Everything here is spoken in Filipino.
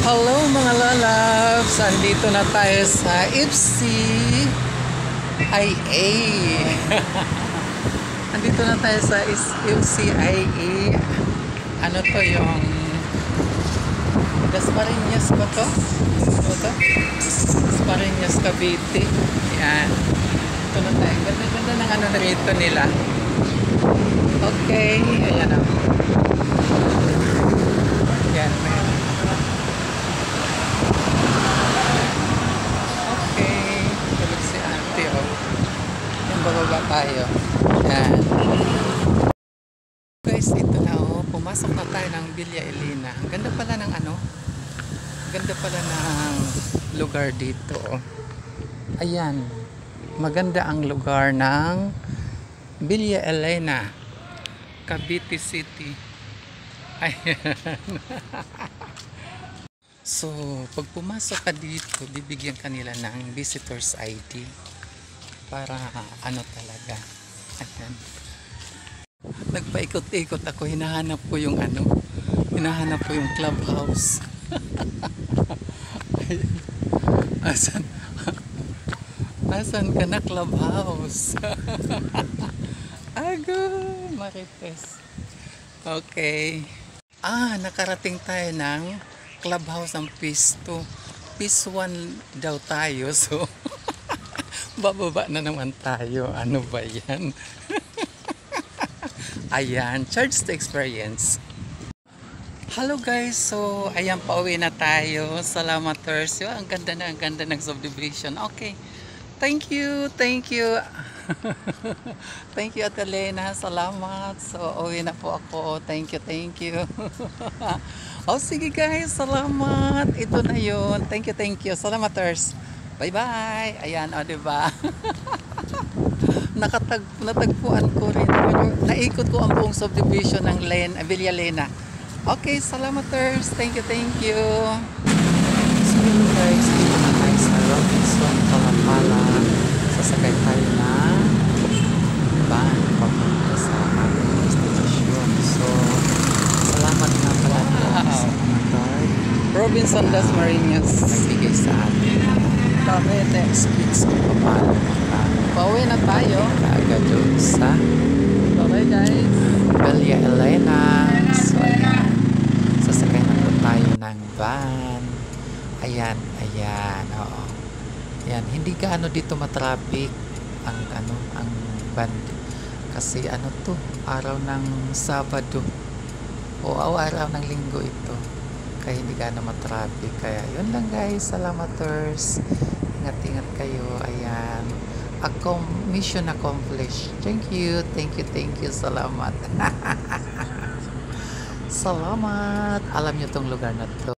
Hello mga lalabs! Andito na tayo sa FCIA. Andito na tayo sa FCIA. Ano to, yung Dasmariñas ba to? Ano to? Dasmariñas, Cavite. Yan. Ito na tayo. Ganda-ganda ng ano rito nila. Okay. Ayan o. Yan. Bababa tayo. Yan. Guys, ito na oh. Pumasok na tayo ng Villa Elena. Ang ganda pala ng ano. Ganda pala ng lugar dito oh. Ayan. Maganda ang lugar ng Villa Elena, Cavite City. Ayan. So, pag pumasok ka dito, bibigyan kanila ng visitor's ID. Para ano talaga. Ayan. Nagpaikot-ikot ako, hinahanap ko yung ano, hinahanap ko yung clubhouse. Asan ka na clubhouse? Ago Marites. Okay, nakarating tayo ng clubhouse ng Phase 2. Phase 1 daw tayo, so bababa na naman tayo. Ano ba yan? Ayan, charge to experience. Hello guys, so ayan, pauwi na tayo. Salamat Thursday. Ang ganda na, ang ganda ng subdivision. Okay, thank you. Thank you Ate Lena, salamat. So uwi na po ako. Thank you. Oh sige guys, salamat. Ito na yun. Thank you. Salamat Thursday. Bye-bye. Ayan, o, diba? Natagpuan ko rin. Naikot ko ang buong subdivision ng Villa Elena. Okay, salamaters. Thank you. So, guys, dito na tayo sa Robinson, Palapala. Sasakay tayo na van papunta sa ating destination. So, salamat na pala sa mga card. Robinson Dasmariñas. Nagbigay sa atin. Kids kung paano pauwi na tayo agad doon sa bye guys Villa Elena. So ayan, sasakay na po tayo ng van. Ayan, oo. Ayan, hindi gaano dito matraffic ang van kasi ano to, araw ng Sabado o araw ng Linggo ito, kaya hindi gaano matraffic. Kaya yun lang guys, salamaters. Ingat kayo. Ayan, mission accomplished. Thank you. Salamat. Salamat. Alam nyo tong lugar na to.